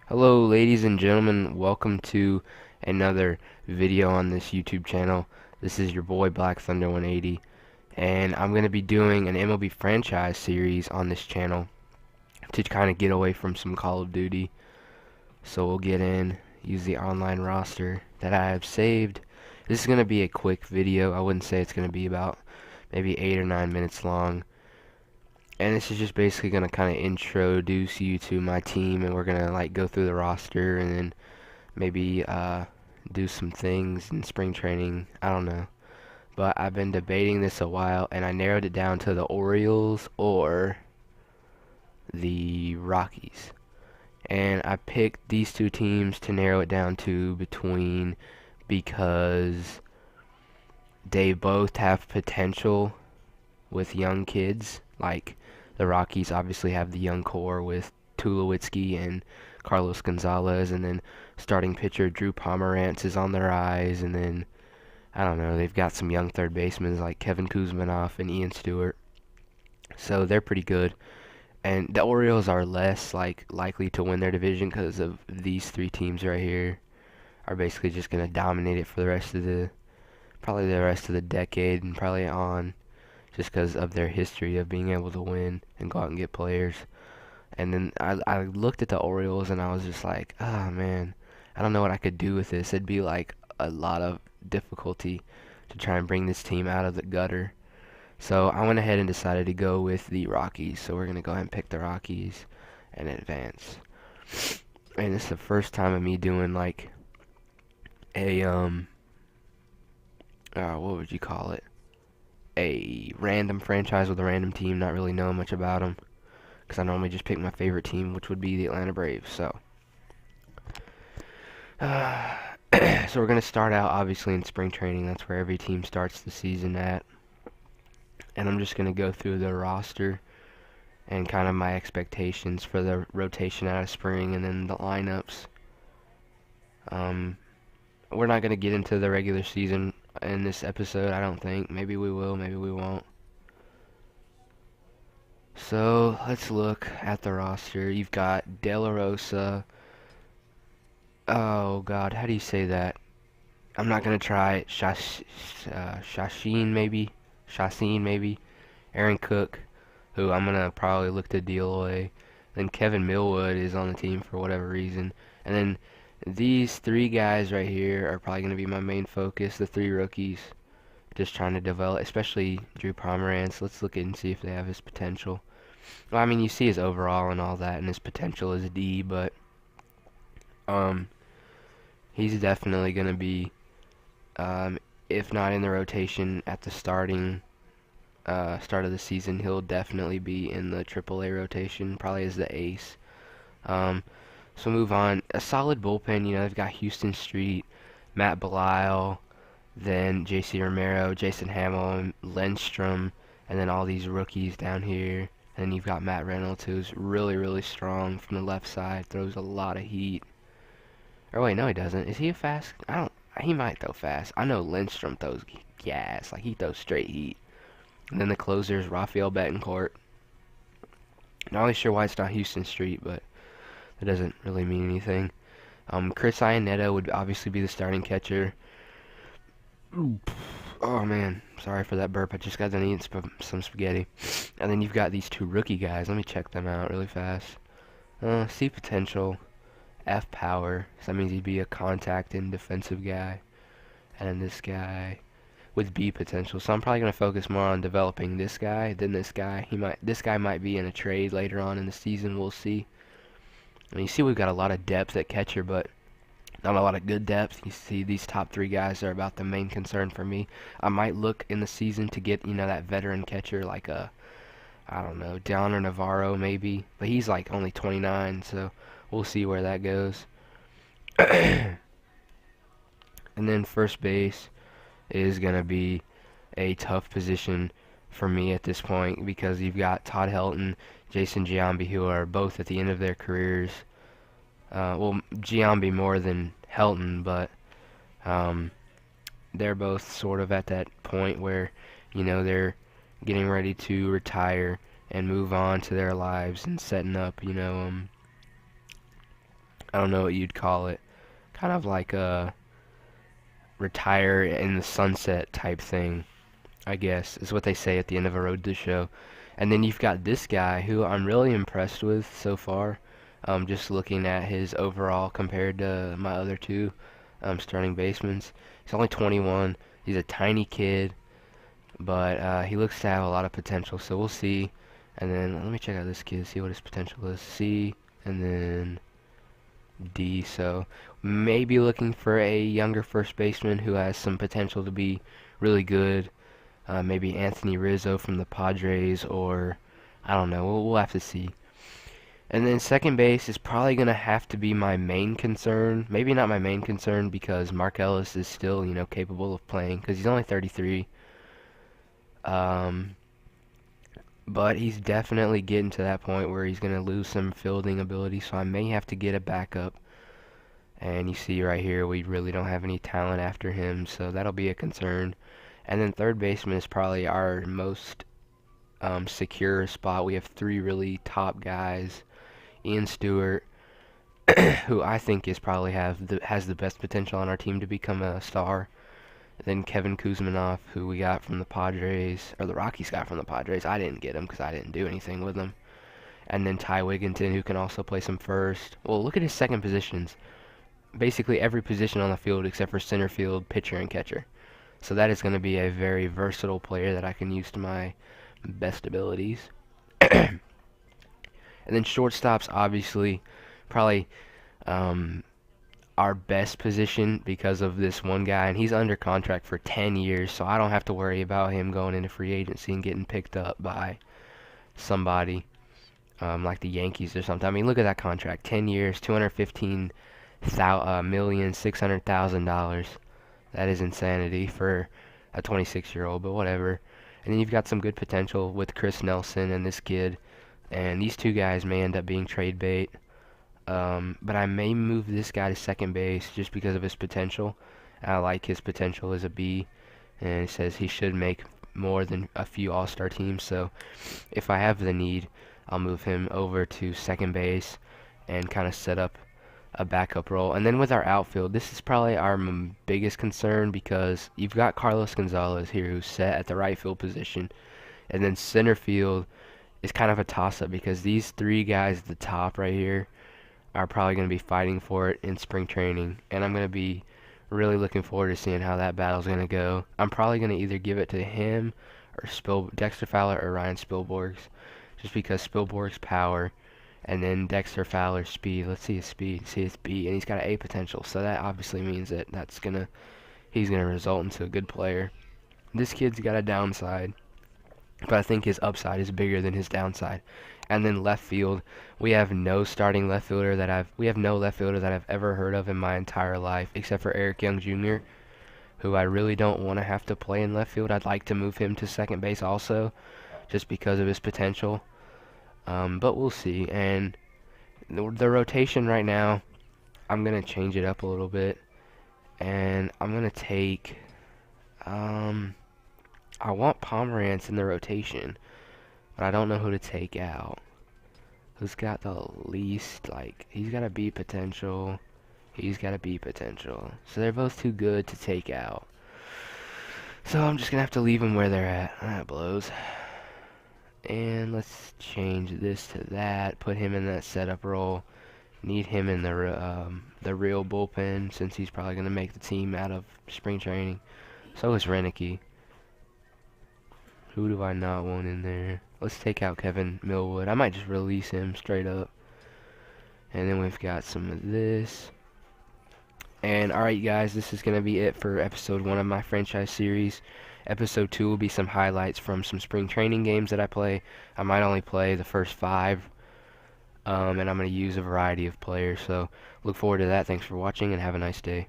Hello ladies and gentlemen, welcome to another video on this YouTube channel. This is your boy Black Thunder 180, and I'm going to be doing an MLB franchise series on this channel to kind of get away from some Call of Duty. So we'll get in, use the online roster that I have saved. This is going to be a quick video. I wouldn't say it's going to be about maybe 8 or 9 minutes long. And this is just basically going to kind of introduce you to my team, and we're going to like go through the roster and then maybe do some things in spring training. I don't know. But I've been debating this a while, and I narrowed it down to the Orioles or the Rockies. And I picked these two teams to narrow it down to between because they both have potential with young kids. Like the Rockies obviously have the young core with Tulowitzki and Carlos Gonzalez, and then starting pitcher Drew Pomerantz is on the rise, and then I don't know, they've got some young third basemen like Kevin Kuzmanoff and Ian Stewart, so they're pretty good. And the Orioles are less likely to win their division because of these three teams right here are basically just gonna dominate it for the rest of the decade and probably on, just because of their history of being able to win and go out and get players. And then I looked at the Orioles and I was just like, oh man, I don't know what I could do with this. It'd be like a lot of difficulty to try and bring this team out of the gutter. So I went ahead and decided to go with the Rockies. So we're going to go ahead and pick the Rockies and advance. And this is the first time of me doing like a, what would you call it? A random franchise with a random team, not really knowing much about them, because I normally just pick my favorite team, which would be the Atlanta Braves. So so we're going to start out obviously in spring training. That's where every team starts the season at. And I'm just going to go through the roster and kind of my expectations for the rotation out of spring and then the lineups. We're not going to get into the regular season in this episode, I don't think. Maybe we will, maybe we won't. So let's look at the roster. You've got De La Rosa. Oh God, how do you say that? I'm not gonna try it. Shashin maybe. Shashin maybe. Aaron Cook, who I'm gonna probably look to deal away. Then Kevin Millwood is on the team for whatever reason. And then these three guys right here are probably gonna be my main focus. The three rookies, just trying to develop, especially Drew Pomerantz. Let's look and see if they have his potential. Well, I mean, you see his overall and all that, and his potential is D, but he's definitely gonna be, if not in the rotation at the start of the season, he'll definitely be in the AAA rotation, probably as the ace. So move on. A solid bullpen. You know, they've got Houston Street, Matt Belisle, then J.C. Romero, Jason Hamill, Lindstrom, and then all these rookies down here. And then you've got Matt Reynolds, who's really, really strong from the left side, throws a lot of heat. Or wait, no, he doesn't. Is he a fast? I don't. He might throw fast. I know Lindstrom throws gas, like he throws straight heat. And then the closer is Rafael Betancourt. Not really sure why it's not Houston Street, but that doesn't really mean anything. Chris Iannetta would obviously be the starting catcher. Oh man, sorry for that burp. I just got done eating some spaghetti. And then you've got these two rookie guys. Let me check them out really fast. C potential, F power. So that means he'd be a contact and defensive guy. And then this guy with B potential. So I'm probably gonna focus more on developing this guy than this guy. This guy might be in a trade later on in the season. We'll see. And you see we've got a lot of depth at catcher, but not a lot of good depth. You see these top three guys are about the main concern for me. I might look in the season to get, you know, that veteran catcher like I don't know, Downer Navarro maybe. But he's like only 29, so we'll see where that goes. And then first base is going to be a tough position for me at this point because you've got Todd Helton, Jason Giambi, who are both at the end of their careers. Well, Giambi more than Helton, but they're both sort of at that point where, you know, they're getting ready to retire and move on to their lives and setting up, you know, I don't know what you'd call it. Kind of like a retire in the sunset type thing, I guess, is what they say at the end of a road to show. And then you've got this guy who I'm really impressed with so far. Just looking at his overall compared to my other two starting basemen. He's only 21. He's a tiny kid, but he looks to have a lot of potential. So we'll see. And then let me check out this kid, see what his potential is. C, and then D. So maybe looking for a younger first baseman who has some potential to be really good. Maybe Anthony Rizzo from the Padres, or I don't know. We'll have to see. And then second base is probably going to have to be my main concern. Maybe not my main concern because Mark Ellis is still, capable of playing because he's only 33. Um, but he's definitely getting to that point where he's going to lose some fielding ability, so I may have to get a backup. And you see right here, we really don't have any talent after him, so that'll be a concern. And then third baseman is probably our most secure spot. We have three really top guys. Ian Stewart, who I think is probably has the best potential on our team to become a star. Then Kevin Kuzminoff, who we got from the Padres, or the Rockies got from the Padres. I didn't get him because I didn't do anything with him. And then Ty Wigginton, who can also play some first. Well, look at his second positions. Basically every position on the field except for center field, pitcher, and catcher. So that is going to be a very versatile player that I can use to my best abilities. And then shortstop's obviously probably our best position because of this one guy, and he's under contract for 10 years, so I don't have to worry about him going into free agency and getting picked up by somebody like the Yankees or something. I mean, look at that contract, 10 years, $215,600,000. That is insanity for a 26-year-old, but whatever. And then you've got some good potential with Chris Nelson and this kid, and these two guys may end up being trade bait. But I may move this guy to second base just because of his potential. I like his potential as a B, and it says he should make more than a few all-star teams. So if I have the need, I'll move him over to second base and kind of set up a backup role. And then with our outfield, this is probably our biggest concern because you've got Carlos Gonzalez here who's set at the right field position. And then center field is kind of a toss-up because these three guys at the top right here are probably going to be fighting for it in spring training. And I'm going to be really looking forward to seeing how that battle's going to go. I'm probably going to either give it to him or Dexter Fowler or Ryan Spilborghs, just because Spilborgh's power and then Dexter Fowler's speed. Let's see his speed. See his speed, and he's got an A potential, so that obviously means that he's gonna result into a good player. This kid's got a downside, but I think his upside is bigger than his downside. And then left field, we have no left fielder that I've ever heard of in my entire life, except for Eric Young Jr., who I really don't want to have to play in left field. I'd like to move him to second base also, just because of his potential. But we'll see. And the rotation right now, I'm going to change it up a little bit. And I'm going to take, I want Pomerantz in the rotation, but I don't know who to take out. Who's got the least, he's got a B potential. He's got a B potential. So they're both too good to take out. So I'm just going to have to leave them where they're at. That blows. And let's change this to that. Put him in that setup role. Need him in the real bullpen since he's probably going to make the team out of spring training. So is Renicky. Who do I not want in there? Let's take out Kevin Millwood. I might just release him straight up. And then we've got some of this. And alright guys, this is going to be it for episode 1 of my franchise series. Episode 2 will be some highlights from some spring training games that I play. I might only play the first 5. And I'm going to use a variety of players. So look forward to that. Thanks for watching and have a nice day.